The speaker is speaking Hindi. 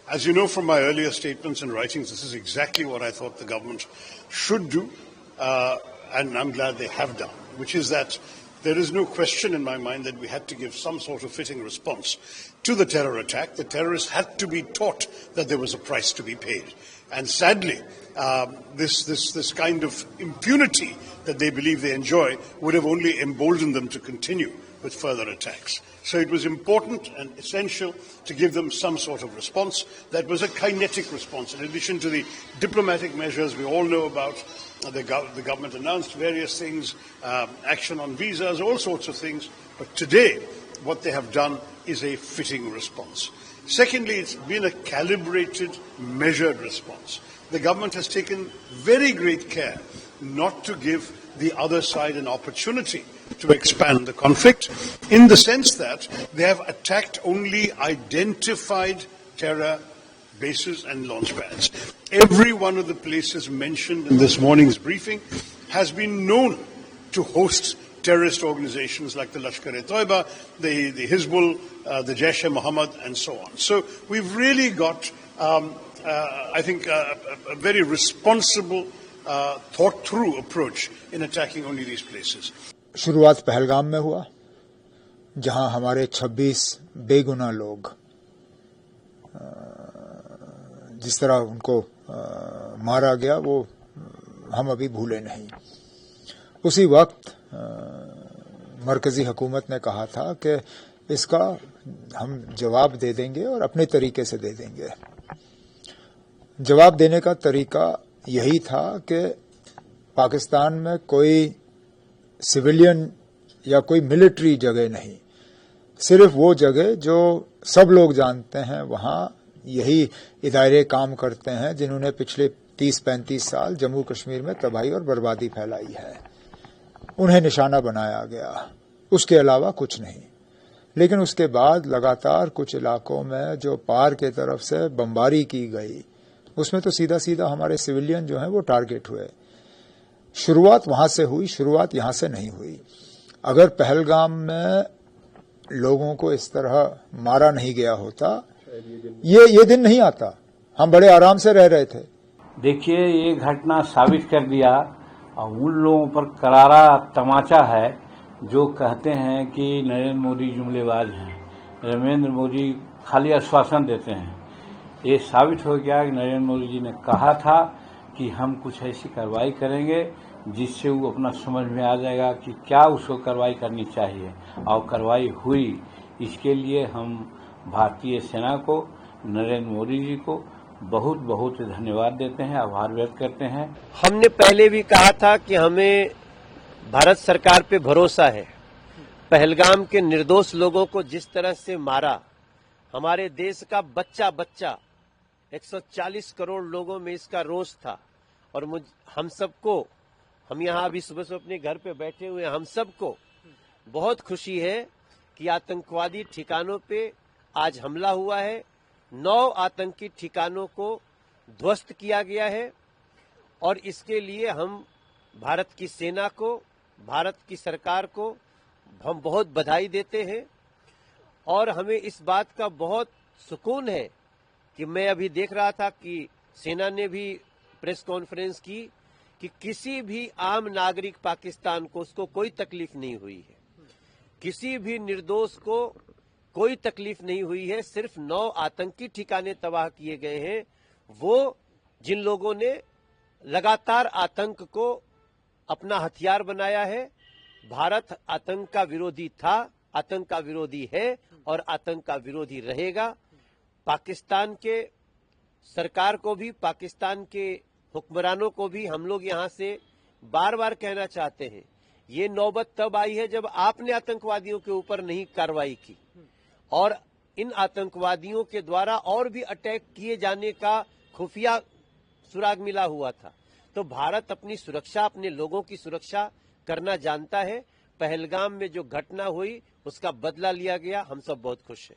As you know from my earlier statements and writings, this is exactly what I thought the government should do, and I'm glad they have done, which is that there is no question in my mind that we had to give some sort of fitting response to the terror attack. The terrorists had to be taught that there was a price to be paid. And sadly, this kind of impunity that they believe they enjoy would have only emboldened them to continue with further attacks. So it was important and essential to give them some sort of response that was a kinetic response. In addition to the diplomatic measures we all know about, the government announced various things, action on visas, all sorts of things. But today, what they have done is a fitting response. Secondly, it's been a calibrated, measured response. The government has taken very great care not to give the other side an opportunity to expand the conflict, in the sense that they have attacked only identified terror bases and launch pads. Every one of the places mentioned in this morning's briefing has been known to host terrorist organizations like the Lashkar-e-Toiba, the Hizbul, the Jaish-e-Mohammed, and so on. So we've really got, I think, a very responsible, thought-through approach in attacking only these places. शुरुआत पहलगाम में हुआ, जहां हमारे 26 बेगुनाह लोग जिस तरह उनको मारा गया वो हम अभी भूले नहीं। उसी वक्त मरकजी हुकूमत ने कहा था कि इसका हम जवाब दे देंगे और अपने तरीके से दे देंगे। जवाब देने का तरीका यही था कि पाकिस्तान में कोई सिविलियन या कोई मिलिट्री जगह नहीं, सिर्फ वो जगह जो सब लोग जानते हैं, वहां यही इदारे काम करते हैं जिन्होंने पिछले 30-35 साल जम्मू कश्मीर में तबाही और बर्बादी फैलाई है, उन्हें निशाना बनाया गया। उसके अलावा कुछ नहीं। लेकिन उसके बाद लगातार कुछ इलाकों में जो पार के तरफ से बमबारी की गई, उसमें तो सीधा सीधा हमारे सिविलियन जो हैं वो टारगेट हुए। शुरुआत वहां से हुई, शुरुआत यहां से नहीं हुई। अगर पहलगाम में लोगों को इस तरह मारा नहीं गया होता, ये दिन नहीं आता, हम बड़े आराम से रह रहे थे। देखिए, ये घटना साबित कर दिया और उन लोगों पर करारा तमाचा है जो कहते हैं कि नरेंद्र मोदी जुमलेबाज हैं, नरेंद्र मोदी खाली आश्वासन देते हैं। ये साबित हो गया कि नरेंद्र मोदी जी ने कहा था कि हम कुछ ऐसी कार्रवाई करेंगे जिससे वो अपना समझ में आ जाएगा कि क्या उसको कार्रवाई करनी चाहिए, और कार्रवाई हुई। इसके लिए हम भारतीय सेना को, नरेंद्र मोदी जी को बहुत बहुत धन्यवाद देते हैं, आभार व्यक्त करते हैं। हमने पहले भी कहा था कि हमें भारत सरकार पे भरोसा है। पहलगाम के निर्दोष लोगों को जिस तरह से मारा, हमारे देश का बच्चा 140 करोड़ लोगों में इसका रोष था। और हम सबको, हम यहाँ अभी सुबह से अपने घर पे बैठे हुए, हम सबको बहुत खुशी है कि आतंकवादी ठिकानों पे आज हमला हुआ है। 9 आतंकी ठिकानों को ध्वस्त किया गया है और इसके लिए हम भारत की सेना को, भारत की सरकार को हम बहुत बधाई देते हैं। और हमें इस बात का बहुत सुकून है कि मैं अभी देख रहा था कि सेना ने भी प्रेस कॉन्फ्रेंस की कि किसी भी आम नागरिक पाकिस्तान को, उसको कोई तकलीफ नहीं हुई है, किसी भी निर्दोष को कोई तकलीफ नहीं हुई है। सिर्फ 9 आतंकी ठिकाने तबाह किए गए हैं, वो जिन लोगों ने लगातार आतंक को अपना हथियार बनाया है। भारत आतंक का विरोधी था, आतंक का विरोधी है और आतंक का विरोधी रहेगा। पाकिस्तान के सरकार को भी, पाकिस्तान के हुक्मरानों को भी हम लोग यहां से बार बार कहना चाहते हैं, ये नौबत तब आई है जब आपने आतंकवादियों के ऊपर नहीं कार्रवाई की, और इन आतंकवादियों के द्वारा और भी अटैक किए जाने का खुफिया सुराग मिला हुआ था। तो भारत अपनी सुरक्षा, अपने लोगों की सुरक्षा करना जानता है। पहलगाम में जो घटना हुई उसका बदला लिया गया, हम सब बहुत खुश हैं।